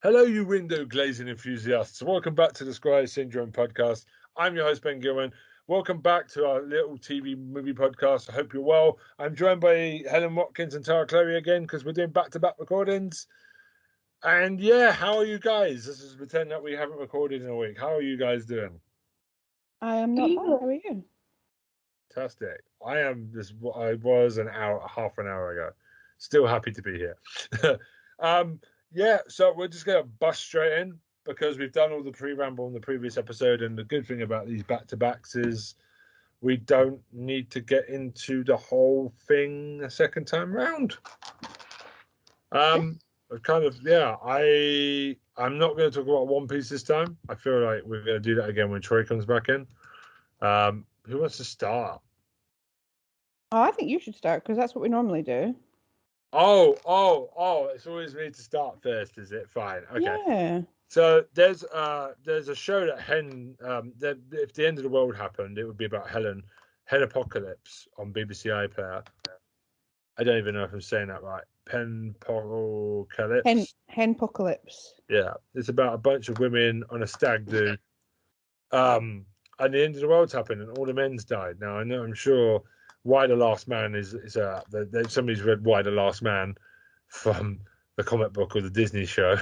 Hello, you window glazing enthusiasts. Welcome back to the Squire Syndrome podcast. I'm your host, Ben Gilman. Welcome back to our little TV movie podcast. I hope you're well. I'm joined by Helen Watkins and Tara Chloe again because we're doing back-to-back recordings. And yeah, how are you guys? This is pretend that we haven't recorded in a week. How are you guys doing? I am not bad. How are you? Fantastic. I am just what I was half an hour ago. Still happy to be here. Yeah, so we're just going to bust straight in because we've done all the pre-ramble in the previous episode, and the good thing about these back-to-backs is we don't need to get into the whole thing a second time round. I'm not going to talk about One Piece this time. I feel like we're going to do that again when Troy comes back in. Who wants to start? Oh, I think you should start because that's what we normally do. Oh! It's always me to start first, is it? Fine, okay. Yeah. So there's a show that that if the end of the world happened, it would be about Helen, Henpocalypse on BBC iPlayer. I don't even know if I'm saying that right. Henpocalypse. Henpocalypse. Yeah, it's about a bunch of women on a stag do. And the end of the world's happened, and all the men's died. Now I'm sure. Why the Last Man is somebody's read Why the Last Man from the comic book or the Disney show.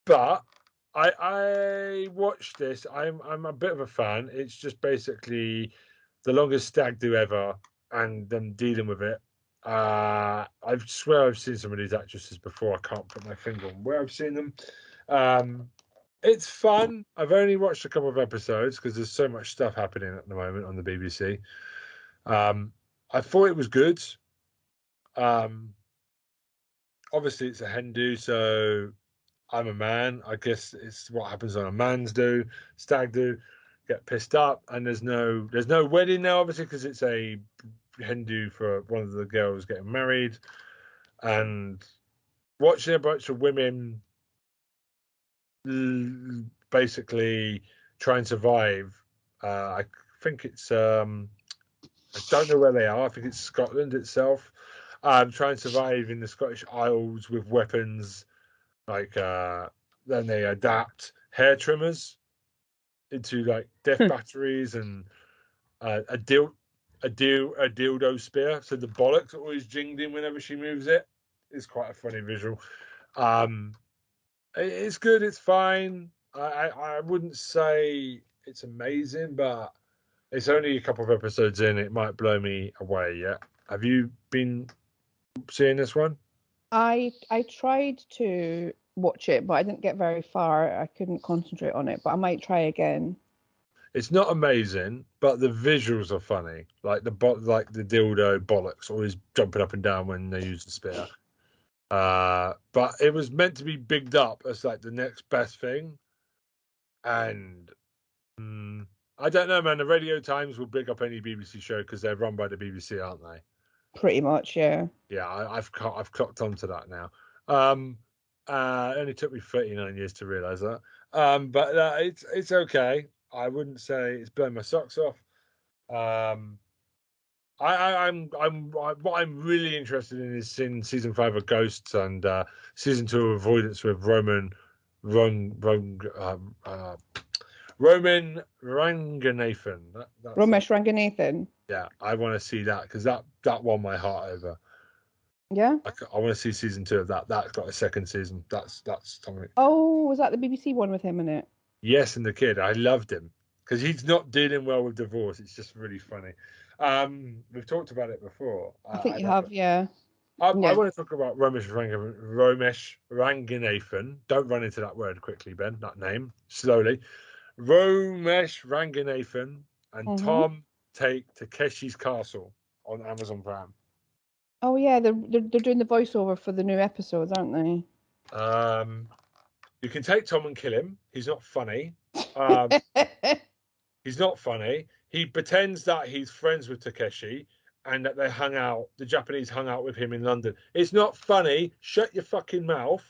But I watched this. I'm a bit of a fan. It's just basically the longest stag do ever, and them dealing with it. I swear I've seen some of these actresses before. I can't put my finger on where I've seen them. It's fun. I've only watched a couple of episodes because there's so much stuff happening at the moment on the BBC. I thought it was good. Obviously, it's a hen do, so I'm a man. I guess it's what happens on a man's do, stag do. Get pissed up, and there's no wedding now, obviously, because it's a hen do for one of the girls getting married, and watching a bunch of women basically try and survive. I think it's I don't know where they are. I think it's Scotland itself. Try and survive in the Scottish Isles with weapons. Like then they adapt hair trimmers into like death batteries and a dildo spear. So the bollocks are always jingling whenever she moves it. It's quite a funny visual. It's good. It's fine. I wouldn't say it's amazing, but it's only a couple of episodes in. It might blow me away. Yeah. Have you been seeing this one? I tried to watch it, but I didn't get very far. I couldn't concentrate on it, but I might try again. It's not amazing, but the visuals are funny. Like the dildo bollocks always jumping up and down when they use the spear. But it was meant to be bigged up as like the next best thing, and I don't know, man. The Radio Times will big up any BBC show because they're run by the BBC, aren't they? Pretty much, yeah. Yeah, I've clocked onto that now. It only took me 39 years to realise that. But it's okay. I wouldn't say it's blown my socks off. What I'm really interested in is in season 5 of Ghosts and season 2 of Avoidance with Roman Ranganathan. Romesh Ranganathan. Yeah, I want to see that because that won my heart over. Yeah, I want to see season 2 of that. That's got a second season. That's something. Oh, was that the BBC one with him in it? Yes, and the kid. I loved him because he's not dealing well with divorce. It's just really funny. We've talked about it before. I think you have, yeah. I want to talk about Romesh Ranganathan. Don't run into that word quickly, Ben. That name slowly. Romesh Ranganathan and Tom take Takeshi's Castle on Amazon Prime. Oh yeah, they're doing the voiceover for the new episodes, aren't they? You can take Tom and kill him. He's not funny. He's not funny. He pretends that he's friends with Takeshi and that they hung out. The Japanese hung out with him in London. It's not funny. Shut your fucking mouth.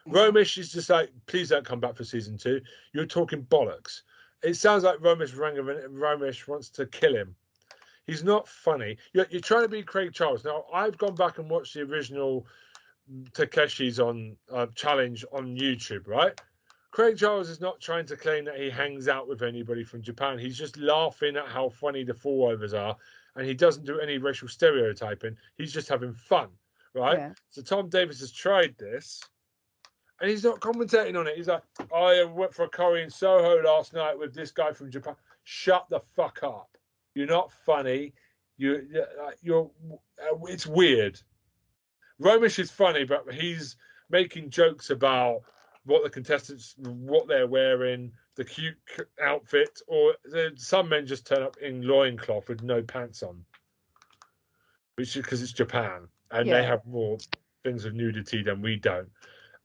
Romesh is just like, please don't come back for season 2. You're talking bollocks. It sounds like Romesh wants to kill him. He's not funny. You're trying to be Craig Charles. Now, I've gone back and watched the original Takeshi's on challenge on YouTube, right? Craig Charles is not trying to claim that he hangs out with anybody from Japan. He's just laughing at how funny the fallovers are, and he doesn't do any racial stereotyping. He's just having fun, right? Yeah. So Tom Davis has tried this, and he's not commentating on it. He's like, I went for a curry in Soho last night with this guy from Japan. Shut the fuck up. You're not funny. You're. It's weird. Romesh is funny, but he's making jokes about what the contestants, what they're wearing, the cute outfit, or some men just turn up in loincloth with no pants on, which is because it's Japan and they Yeah. have more things of nudity than we don't.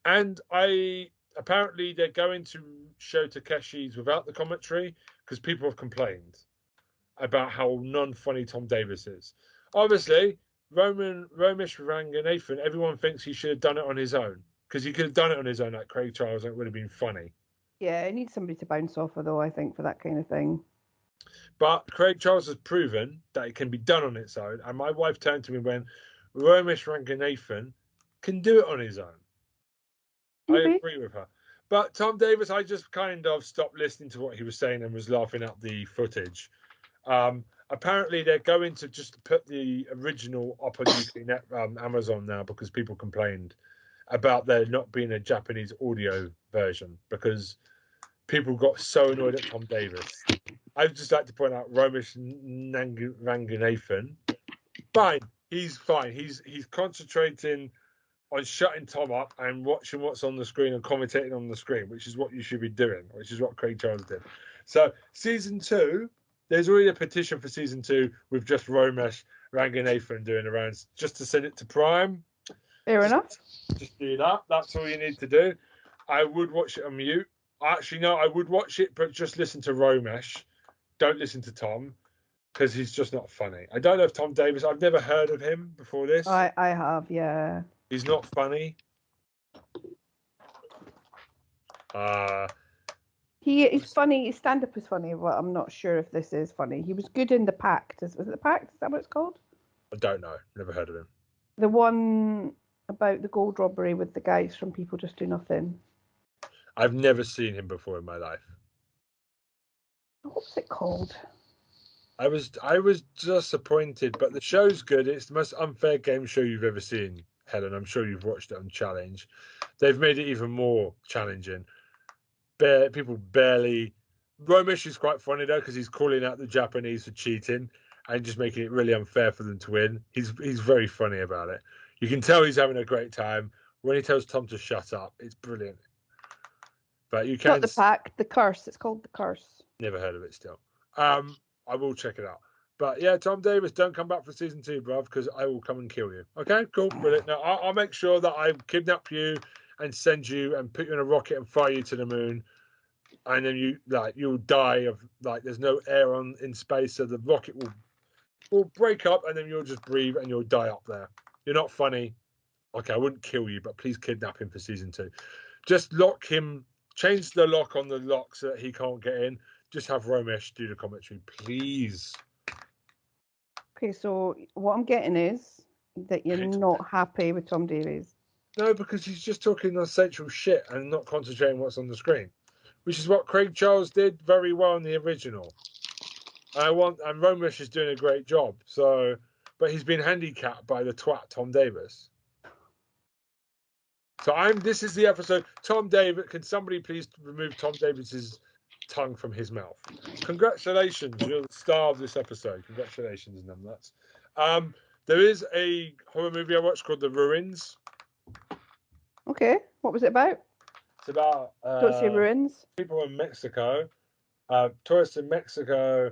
And apparently they're going to show Takeshi's without the commentary because people have complained about how non-funny Tom Davis is. Obviously, Romesh Ranganathan, everyone thinks he should have done it on his own because he could have done it on his own like Craig Charles and it would have been funny. Yeah, it needs somebody to bounce off of, though, I think, for that kind of thing. But Craig Charles has proven that it can be done on its own. And my wife turned to me when Romesh Ranganathan can do it on his own. I agree with her. But Tom Davis, I just kind of stopped listening to what he was saying and was laughing at the footage. Apparently, they're going to just put the original up on Amazon now because people complained about there not being a Japanese audio version because people got so annoyed at Tom Davis. I'd just like to point out Romesh Ranganathan. Fine, he's fine. He's concentrating on shutting Tom up and watching what's on the screen and commentating on the screen, which is what you should be doing, which is what Craig Charles did. So season 2, there's already a petition for season 2 with just Romesh Ranganathan doing the rounds just to send it to Prime. Fair enough. Just do that. That's all you need to do. I would watch it on mute. Actually, no, I would watch it, but just listen to Romesh. Don't listen to Tom because he's just not funny. I don't know if Tom Davis, I've never heard of him before this. I have, yeah. He's not funny. He's funny. His stand-up is funny, but I'm not sure if this is funny. He was good in The Pact. Was it The Pact? Is that what it's called? I don't know. Never heard of him. The one about the gold robbery with the guys from People Just Do Nothing. I've never seen him before in my life. What was it called? I was disappointed, but the show's good. It's the most unfair game show you've ever seen, Helen. I'm sure you've watched it on Challenge. They've made it even more challenging. People barely. Romesh is quite funny though because he's calling out the Japanese for cheating and just making it really unfair for them to win. He's very funny about it. You can tell he's having a great time. When he tells Tom to shut up, it's brilliant. But you can. Not The Pact, The Curse. It's called The Curse. Never heard of it still. I will check it out. But yeah, Tom Davis, don't come back for season 2, bruv, because I will come and kill you. Okay, cool, brilliant. Now I'll make sure that I kidnap you and send you and put you in a rocket and fly you to the moon, and then you'll die of there's no air in space, so the rocket will break up, and then you'll just breathe and you'll die up there. You're not funny. Okay, I wouldn't kill you, but please kidnap him for season 2. Just lock him. Change the lock on the lock so that he can't get in. Just have Romesh do the commentary, please. Okay, so what I'm getting is that you're not happy with Tom Davies. No, because he's just talking essential shit and not concentrating what's on the screen, which is what Craig Charles did very well in the original. And Romesh is doing a great job. So, but he's been handicapped by the twat Tom Davis. So this is the episode. Tom Davis, can somebody please remove Tom Davis's tongue from his mouth? Congratulations, you're the star of this episode. Congratulations, nonetheless. There is a horror movie I watched called The Ruins. Okay, what was it about? It's about Don't say ruins. People in Mexico, tourists in Mexico,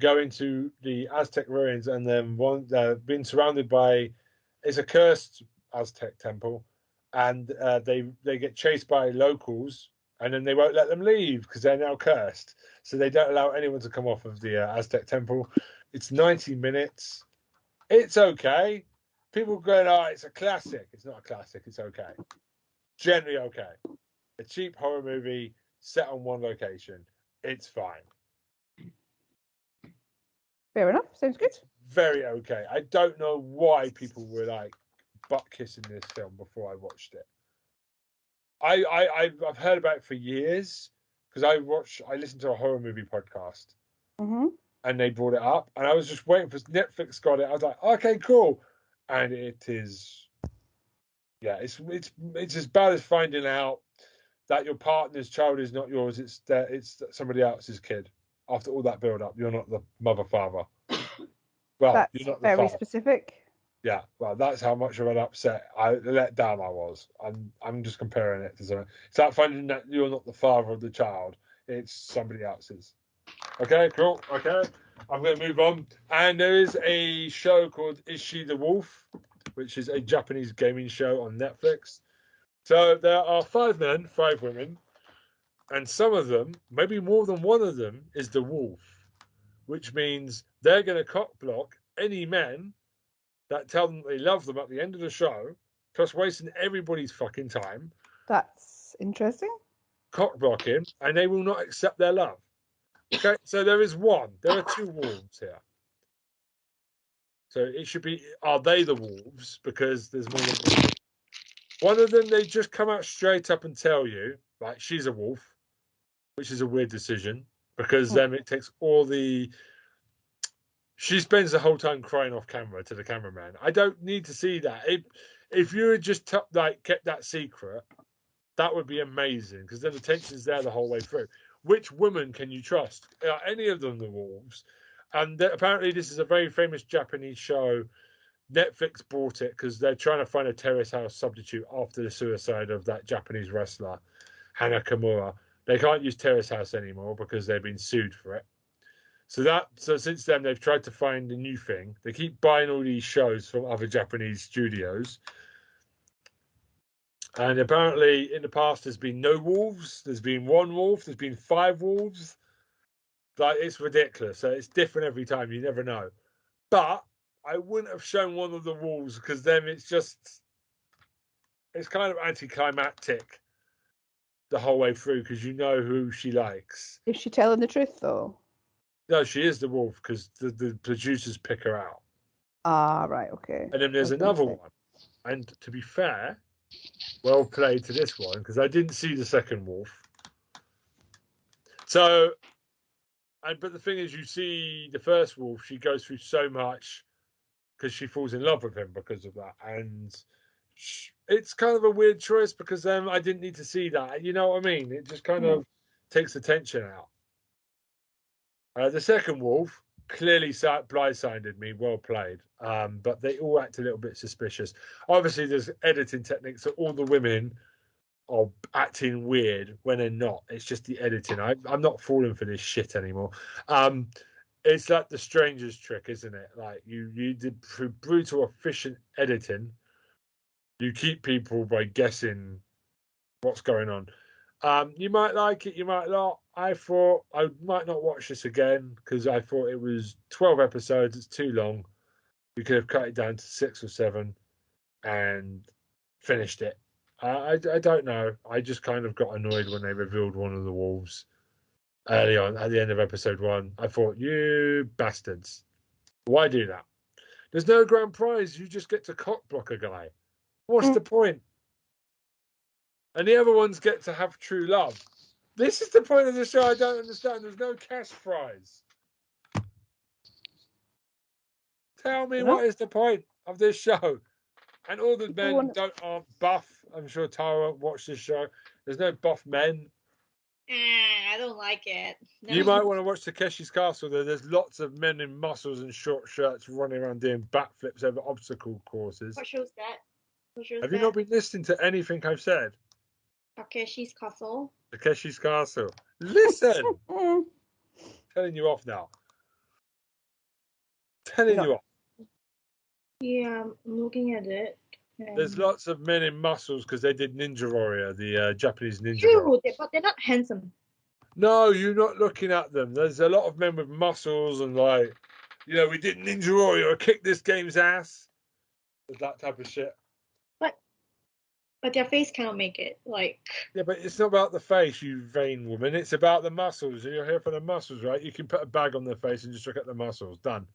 going to the Aztec ruins, and then being surrounded by it's a cursed Aztec temple, and they get chased by locals, and then they won't let them leave because they're now cursed. So they don't allow anyone to come off of the Aztec temple. It's 90 minutes. It's okay. People going, oh, it's a classic. It's not a classic. It's okay. Generally okay. A cheap horror movie set on one location. It's fine. Fair enough. Sounds good. Very okay. I don't know why people were butt kissing this film before I watched it. I've heard about it for years because I listened to a horror movie podcast and they brought it up, and I was just waiting for Netflix got it. I was like, okay, cool, and it is, yeah, it's as bad as finding out that your partner's child is not yours; it's somebody else's kid. After all that build up, you're not the mother father. Well, That's you're not the very father. specific. Yeah, well, that's how much of an upset, let down I was. I'm just comparing it to something. It's like finding that you're not the father of the child; it's somebody else's. Okay, cool. Okay, I'm going to move on. And there is a show called Is She the Wolf, which is a Japanese gaming show on Netflix. So there are 5 men, 5 women, and some of them, maybe more than one of them, is the wolf, which means they're going to cock block any men that tell them they love them at the end of the show, plus wasting everybody's fucking time, That's interesting. cock blocking, and they will not accept their love. Okay, so there are 2 wolves here. So it should be, are they the wolves? Because there's more than one. One of them, they just come out straight up and tell you, like, she's a wolf, which is a weird decision because then it takes all the. She spends the whole time crying off camera to the cameraman. I don't need to see that. If you had just kept that secret, that would be amazing because then the tension's there the whole way through. Which woman can you trust? Are any of them the wolves? And apparently, this is a very famous Japanese show. Netflix bought it because they're trying to find a terrace house substitute after the suicide of that Japanese wrestler, Hana Kimura. They can't use terrace house anymore because they've been sued for it. So since then they've tried to find a new thing. They keep buying all these shows from other Japanese studios. And apparently in the past there's been no wolves, there's been 1 wolf, there's been 5 wolves. Like, it's ridiculous. So it's different every time, you never know. But I wouldn't have shown one of the wolves because then it's kind of anticlimactic the whole way through because you know who she likes. Is she telling the truth though? No, she is the wolf because the producers pick her out. Ah, right, okay. And then there's another one. And to be fair, well played to this one because I didn't see the second wolf. So, but the thing is, you see the first wolf, she goes through so much because she falls in love with him because of that. And it's kind of a weird choice because then I didn't need to see that. You know what I mean? It just kind of takes the tension out. The second wolf clearly blindsided me. Well played. But they all act a little bit suspicious. Obviously, there's editing techniques, so all the women are acting weird when they're not. It's just the editing. I'm not falling for this shit anymore. It's like the Stranger's trick, isn't it? Like you did through brutal, efficient editing, you keep people by guessing what's going on. You might like it, you might not. I thought I might not watch this again because I thought it was 12 episodes. It's too long. We could have cut it down to 6 or 7 and finished it. I don't know. I just kind of got annoyed when they revealed one of the wolves early on at the end of episode 1. I thought, you bastards. Why do that? There's no grand prize. You just get to cock block a guy. What's the point? And the other ones get to have true love. This is the point of the show I don't understand. There's no cash prize. Tell me what is the point of this show? And all the men aren't buff. I'm sure Tara watched this show. There's no buff men. I don't like it. No. You might want to watch Takeshi's Castle, though. There's lots of men in muscles and short shirts running around doing backflips over obstacle courses. What show's that? Have you not been listening to anything I've said? Takeshi's Castle. Takeshi's Castle. Listen! Telling you off now. Telling you off. Yeah, I'm looking at it. There's lots of men in muscles because they did Ninja Warrior, the Japanese Ninja Warrior. But they're not handsome. No, you're not looking at them. There's a lot of men with muscles and we did Ninja Warrior, I kicked this game's ass. That type of shit. But their face cannot make it. Yeah, but it's not about the face, you vain woman. It's about the muscles. You're here for the muscles, right? You can put a bag on their face and just look at the muscles. Done.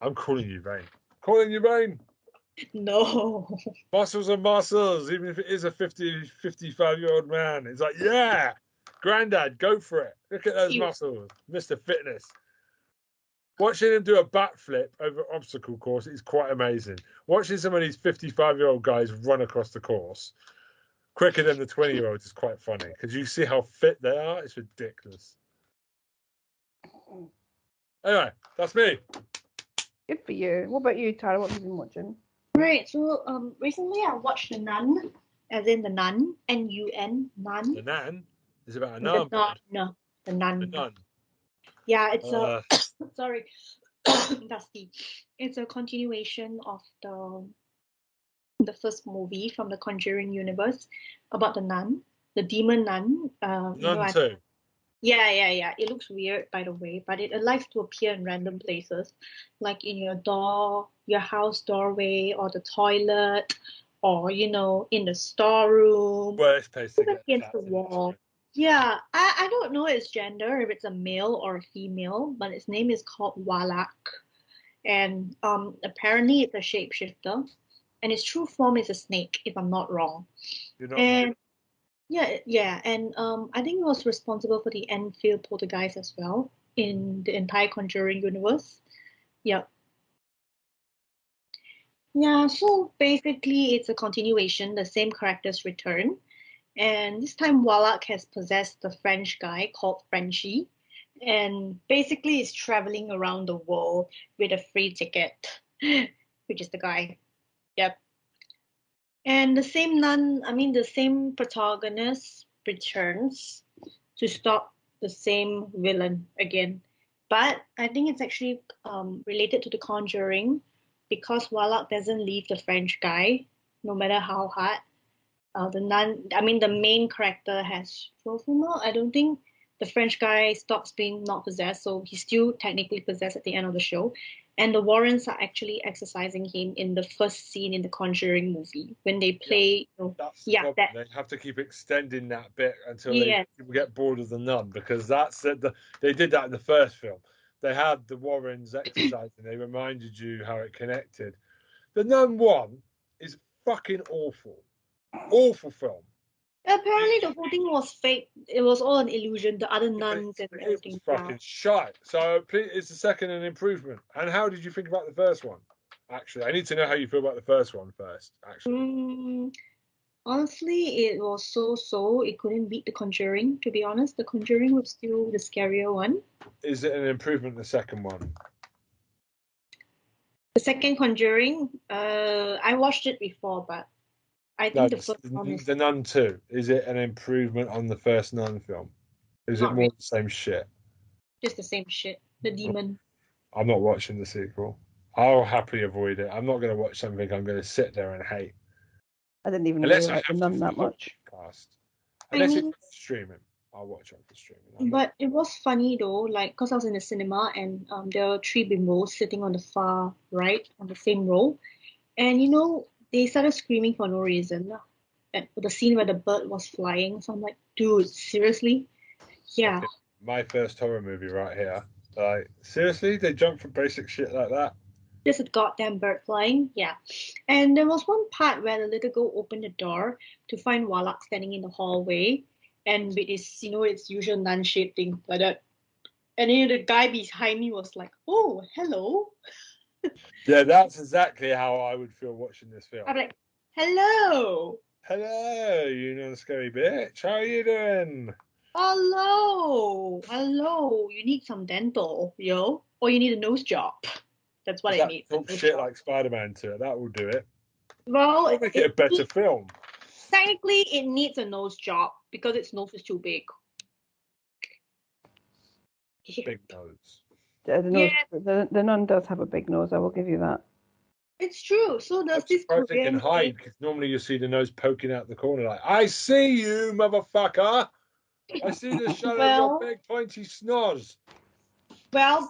I'm calling you vain. Calling you vain. No. Muscles are muscles, even if it is a 55-year-old man. It's like, yeah, granddad, go for it. Look at those You- muscles, Mr. Fitness. Watching him do a backflip over an obstacle course is quite amazing. Watching some of these 55-year-old guys run across the course quicker than the 20-year-olds is quite funny because you see how fit they are. It's ridiculous. Anyway, that's me. Good for you. What about you, Tara? What have you been watching? Right. So recently I watched The Nun, as in the Nun, N-U-N, Nun. The Nan is about a The nun Nun. bird. No, the The Nun. Nun. Yeah, it's a Uh, sorry, Dusty. It's a continuation of the first movie from the Conjuring universe about the nun, the demon nun. Nun 2. Yeah. It looks weird, by the way, but it likes to appear in random places, like in your door, your house doorway, or the toilet, or in the storeroom, Worst place to or get against the cats in its wall. Yeah, I don't know its gender, if it's a male or a female, but its name is called Walak, and apparently it's a shapeshifter, and its true form is a snake, if I'm not wrong. You're not wrong. And yeah, and I think it was responsible for the Enfield poltergeist as well in the entire Conjuring universe. Yeah. Yeah, so basically it's a continuation, the same characters return, and this time Wallach has possessed the French guy called Frenchie, and basically is traveling around the world with a free ticket, which is the guy. Yep. And the same protagonist returns to stop the same villain again. But I think it's actually related to The Conjuring because Warlock doesn't leave the French guy, no matter how hard. The main character has fulfillment. I don't think the French guy stops being not possessed, so he's still technically possessed at the end of the show. And the Warrens are actually exercising him in the first scene in the Conjuring movie when they Yeah, play. that's the Yeah, problem. that They have to keep extending that bit until yeah. people get bored of the nun because they did that in the first film. They had the Warrens exercising. They reminded you how it connected. The Nun one is fucking awful, awful film. Apparently, the whole thing was fake. It was all an illusion. The other But nuns and it was everything. Yeah. fucking shite. So please, it's the second an improvement. And how did you think about the first one? Actually, I need to know how you feel about the first one first. Actually, Mm, Honestly, it was so. It couldn't beat The Conjuring. To be honest, The Conjuring was still the scarier one. is it an improvement? The second one? The second Conjuring, I watched it before, but I No, think the first one is the Nun 2. Is it an improvement on the first Nun film? Is it not more really the same shit? just the same shit. The demon. I'm not watching the sequel. I'll happily avoid it. I'm not going to watch something I'm going to sit there and hate. I didn't even really Unless I like the have to nun for that the much. podcast. I Unless it's mean, streaming. I'll watch it for streaming. I'm not. but it was funny though, like, because I was in the cinema and there were three bimbos sitting on the far right on the same row. And they started screaming for no reason. At the scene where the bird was flying. So I'm like, dude, seriously? Yeah, Fucking my first horror movie right here. Like, seriously? They jump for basic shit like that? just a goddamn bird flying. Yeah. And there was one part where the little girl opened the door to find Wallach standing in the hallway and with its usual nun shaped thing like that. And then the guy behind me was like, oh, hello. Yeah, that's exactly how I would feel watching this film. I'm like, hello. Hello, you know, scary bitch. How are you doing? Hello. You need some dental, yo. Or you need a nose job. That's what Just it that needs, a talk nose shit job. like Spider-Man to it. That will do it. Well, That'll make it a better film. technically it needs a nose job because its nose is too big. Big nose. The Yeah, nose, the nun does have a big nose. I will give you that. it's true. So I'm there's this surprised they can Korean hide because normally you see the nose poking out the corner like, I see you, motherfucker. I see the shadow of your well, big pointy snoz.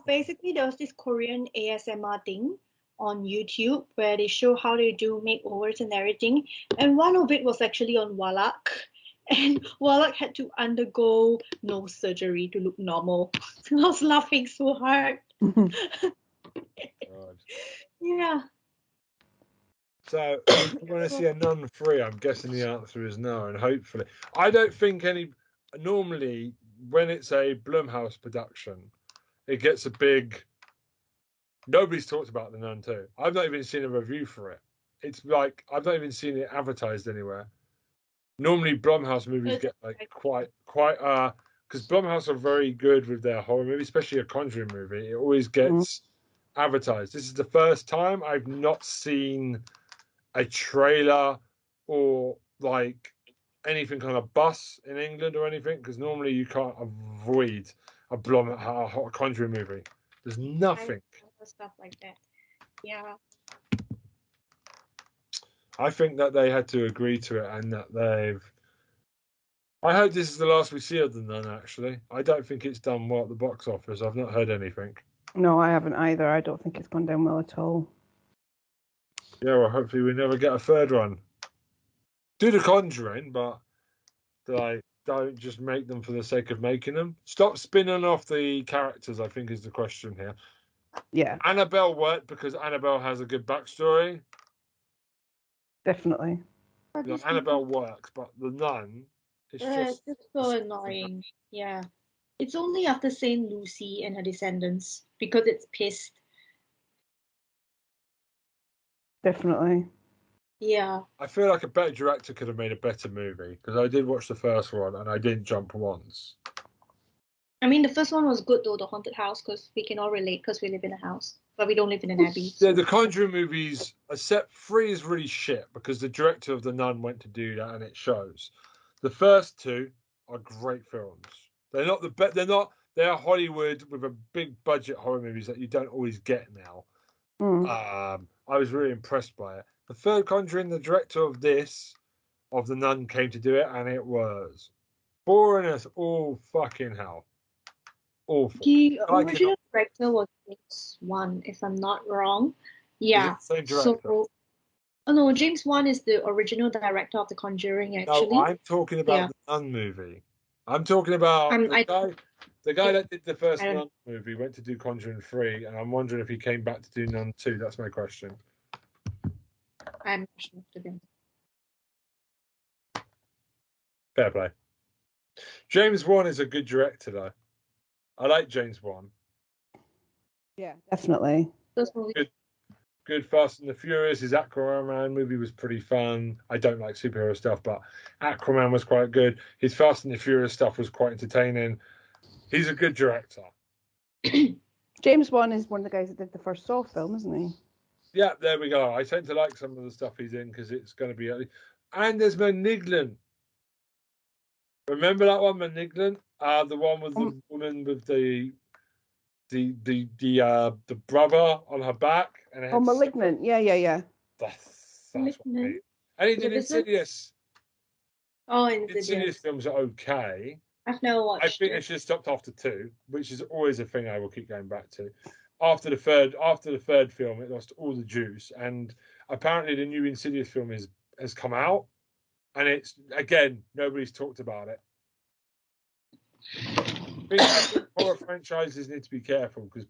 basically there was this Korean ASMR thing on YouTube where they show how they do makeovers and everything. And one of it was actually on Wallach. And Wallach had to undergo nose surgery to look normal. I was laughing so hard. God. Yeah. So if you want to see a Nun 3, I'm guessing the answer is no, and hopefully. I don't think any... Normally, when it's a Blumhouse production, it gets a big... Nobody's talked about the Nun 2. I've not even seen a review for it. It's like, I've not even seen it advertised anywhere. Normally, Blumhouse movies get like quite, because Blumhouse are very good with their horror movies, especially a Conjuring movie. It always gets advertised. This is the first time I've not seen a trailer or like anything kind of bus in England or anything, because normally you can't avoid a Conjuring movie. There's nothing. Stuff like that. Yeah. I think that they had to agree to it, and that they've... I hope this is the last we see of the Nun, actually. I don't think it's done well at the box office. I've not heard anything. No, I haven't either. I don't think it's gone down well at all. Yeah, well, hopefully we never get a third one. Do The Conjuring, but like, don't just make them for the sake of making them. Stop spinning off the characters, I think, is the question here. Yeah. Annabelle worked because Annabelle has a good backstory. Definitely. Annabelle works, but the Nun, it's just so annoying. Yeah. It's only after Saint Lucy and her descendants because it's pissed. Definitely. Yeah. I feel like a better director could have made a better movie, because I did watch the first one and I didn't jump once. I mean, the first one was good though, the haunted house, because we can all relate because we live in a house, but we don't live in an abbey. Yeah, the Conjuring movies, except 3 is really shit because the director of The Nun went to do that and it shows. The first 2 are great films. They're not the best. They are Hollywood with a big budget horror movies that you don't always get now. I was really impressed by it. The third Conjuring, the director of The Nun, came to do it, and it was boring as all fucking hell. Awful. The original director was James Wan, if I'm not wrong. Yeah. Same director. So, no, James Wan is the original director of The Conjuring, actually. No, I'm talking about the Nun movie. I'm talking about the guy that did the first Nun movie went to do Conjuring 3, and I'm wondering if he came back to do Nun 2. That's my question. I'm not sure to them. Fair play. James Wan is a good director, though. I like James Wan. Yeah, definitely. Good Fast and the Furious. His Aquaman movie was pretty fun. I don't like superhero stuff, but Aquaman was quite good. His Fast and the Furious stuff was quite entertaining. He's a good director. James Wan is one of the guys that did the first Saw film, isn't he? Yeah, there we go. I tend to like some of the stuff he's in because it's going to be... And there's Malignant. Remember that one, Malignant? The one with the woman with the brother on her back. And Malignant. Yeah. That's what I mean. And he did Insidious. Oh, Insidious films are okay. I've never watched I think they should have stopped after 2, which is always a thing I will keep going back to. After the third film, it lost all the juice, and apparently the new Insidious film has come out, and it's, again, nobody's talked about it. I think horror franchises need to be careful because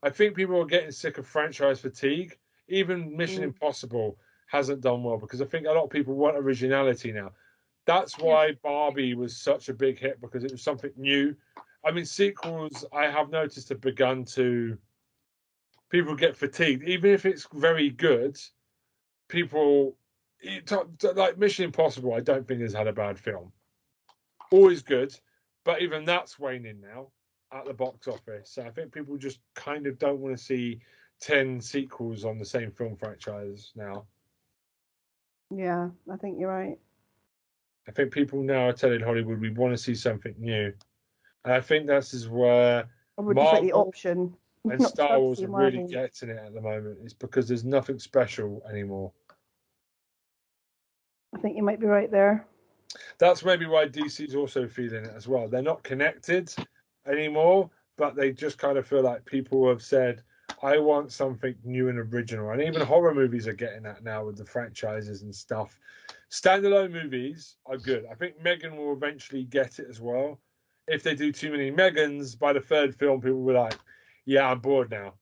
I think people are getting sick of franchise fatigue. Even Mission Impossible hasn't done well because I think a lot of people want originality now. That's why Barbie was such a big hit, because it was something new. I mean, sequels, I have noticed, have begun to... People get fatigued. Even if it's very good, people... Like Mission Impossible, I don't think has had a bad film. Always good, but even that's waning now at the box office. So I think people just kind of don't want to see 10 sequels on the same film franchise now. Yeah, I think you're right. I think people now are telling Hollywood we want to see something new. And I think that's where Marvel the option. And Star Wars are really getting it at the moment. It's because there's nothing special anymore. I think you might be right there. That's maybe why DC's also feeling it as well. They're not connected anymore, but they just kind of feel like people have said, I want something new and original. And even horror movies are getting that now with the franchises and stuff. Standalone movies are good. I think Megan will eventually get it as well. If they do too many Megans, by the third film, people will be like, yeah, I'm bored now.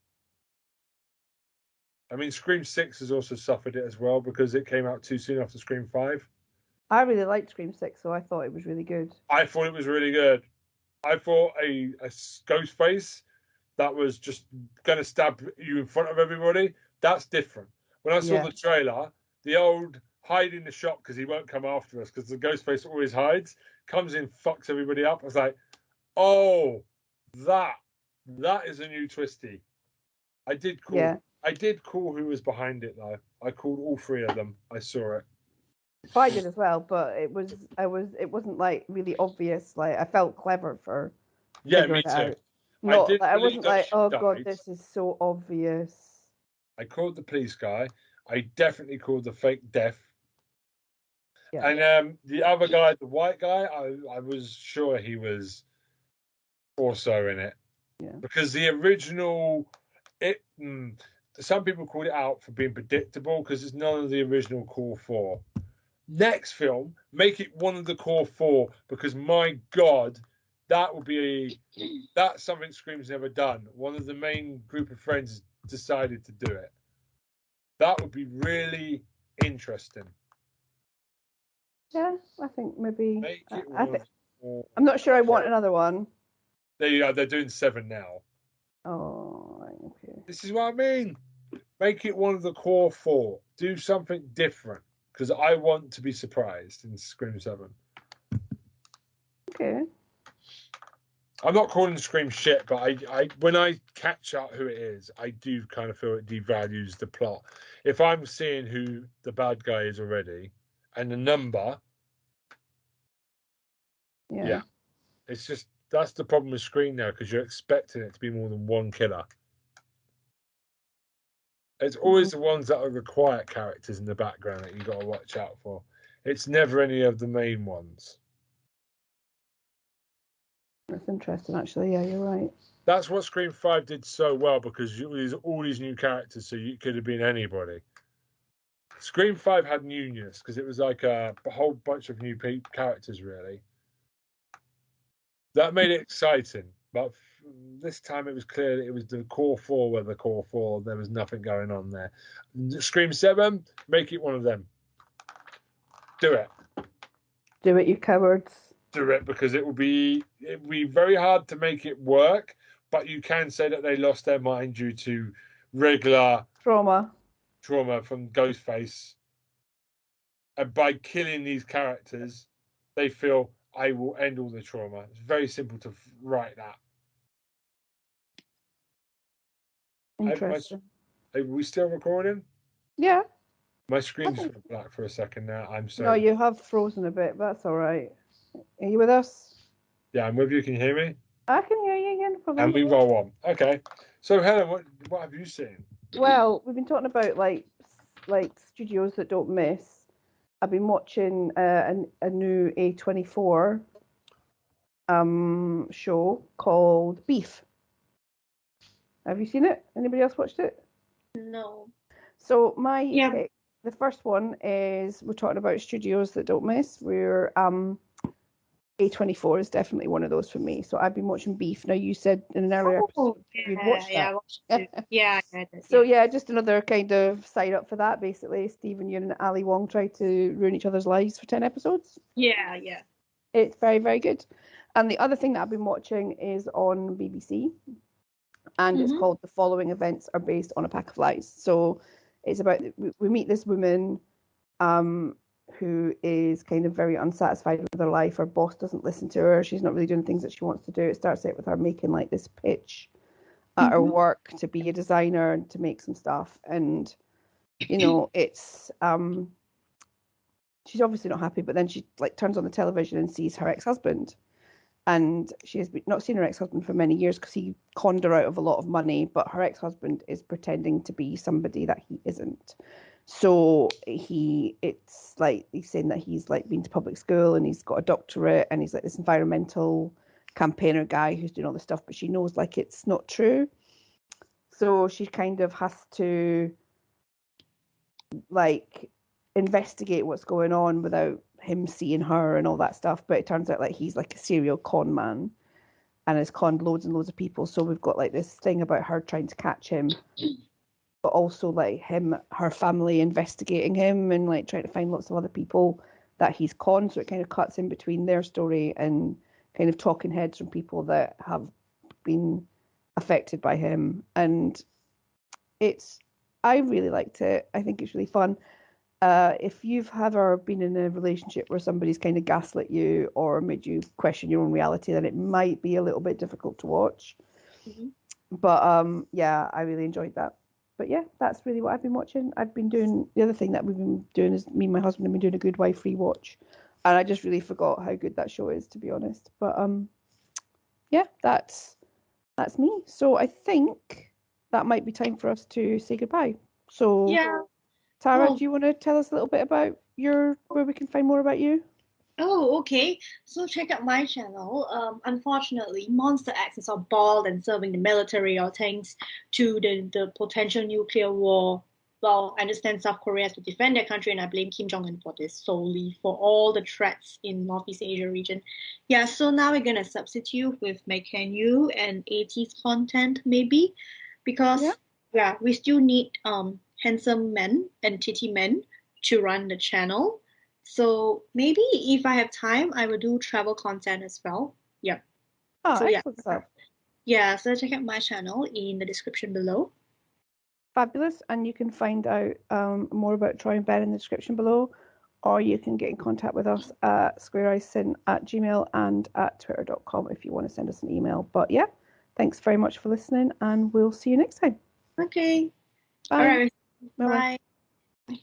I mean, Scream 6 has also suffered it as well because it came out too soon after Scream 5. I really liked Scream 6, so I thought it was really good. I thought it was really good. I thought a ghost face that was just going to stab you in front of everybody, that's different. When I saw the trailer, the old hide in the shop because he won't come after us because the ghost face always hides, comes in, fucks everybody up. I was like, oh, that is a new twisty. I did call who was behind it though. I called all three of them. I saw it. Well, I did as well, but it wasn't like really obvious. Like I felt clever for figuring it out. Not I wasn't like, oh god, this is so obvious. I called the police guy. I definitely called the fake death. Yeah. And the other guy, the white guy, I was sure he was also in it. Yeah. Because the original, some people called it out for being predictable because it's none of the original core four. Next film, make it one of the core four because my God, that would be that's something Scream's never done. One of the main group of friends decided to do it. That would be really interesting. Yeah, I think maybe. Make it I'm not sure I want another one. There you go. They're doing 7 now. Oh, okay. This is what I mean. Make it one of the core 4. Do something different because I want to be surprised in Scream 7. Okay. I'm not calling Scream shit, but I when I catch out who it is, I do kind of feel it devalues the plot. If I'm seeing who the bad guy is already and the number, yeah. It's just that's the problem with Scream now because you're expecting it to be more than one killer. It's always the ones that are the quiet characters in the background that you got to watch out for. It's never any of the main ones. That's interesting, actually. Yeah, you're right. That's what Scream 5 did so well because there's all these new characters, so you could have been anybody. Scream 5 had newness because it was like a whole bunch of new characters, really. That made it exciting, but this time it was clear that it was the core 4 were the core 4. There was nothing going on there. Scream 7, make it one of them. Do it. Do it, you cowards. Do it because it will be very hard to make it work, but you can say that they lost their mind due to regular trauma from Ghostface. And by killing these characters, they feel I will end all the trauma. It's very simple to write that. Interesting. Are we still recording? Yeah. My screen's went black for a second now. I'm sorry. No, you have frozen a bit, but that's all right. Are you with us? Yeah, I'm with you. Can you hear me? I can hear you again. And we roll on. Okay. So, Helen, what have you seen? Well, we've been talking about like studios that don't miss. I've been watching a new A24 show called Beef. Have you seen it? Anybody else watched it? No. So pick, the first one is we're talking about studios that don't miss. We're A24 is definitely one of those for me. So I've been watching Beef. Now you said in an earlier episode you'd watched that. Yeah, I watched it. Yeah, I read it. So yeah, just another kind of side up for that. Basically, Stephen Yeun and Ali Wong tried to ruin each other's lives for 10 episodes. Yeah. It's very, very good. And the other thing that I've been watching is on BBC, and it's called The Following Events Are Based on a Pack of Lies. So it's about we meet this woman who is kind of very unsatisfied with her life. Her boss doesn't listen to her. She's not really doing things that she wants to do. It starts out with her making like this pitch at her work to be a designer and to make some stuff. And, you know, it's she's obviously not happy, but then she like turns on the television and sees her ex-husband. And she has not seen her ex-husband for many years because he conned her out of a lot of money, but her ex-husband is pretending to be somebody that he isn't. So it's like he's saying that he's like been to public school and he's got a doctorate and he's like this environmental campaigner guy who's doing all this stuff, but she knows like it's not true. So she kind of has to like investigate what's going on without him seeing her and all that stuff. But it turns out like he's like a serial con man and has conned loads and loads of people. So we've got like this thing about her trying to catch him. but also like her family investigating him and like trying to find lots of other people that he's conned. So it kind of cuts in between their story and kind of talking heads from people that have been affected by him. And I really liked it. I think it's really fun. If you've ever been in a relationship where somebody's kind of gaslit you or made you question your own reality, then it might be a little bit difficult to watch. Mm-hmm. But yeah, I really enjoyed that. But yeah, that's really what I've been watching. I've been doing the other thing that we've been doing is me and my husband have been doing a Good Wife rewatch, and I just really forgot how good that show is, to be honest. But yeah, that's me. So I think that might be time for us to say goodbye. So Yeah. Tara, Oh, do you want to tell us a little bit about where we can find more about you? oh, okay. So check out my channel. Unfortunately, Monster X is on board and serving the military or thanks to the potential nuclear war. Well, I understand South Korea has to defend their country, and I blame Kim Jong-un for this solely for all the threats in Northeast Asia region. Yeah, so now we're gonna substitute with Can You and 80s content maybe, Yeah. because yeah, we still need handsome men and titty men to run the channel. So maybe if I have time, I will do travel content as well. Yeah. Oh, So yeah. excellent stuff. Yeah, so check out my channel in the description below. Fabulous. And you can find out more about Troy and Ben in the description below, or you can get in contact with us at squareicing@gmail and at twitter.com if you want to send us an email. But yeah, thanks very much for listening, and we'll see you next time. Okay. Bye. All right. Bye-bye. Bye.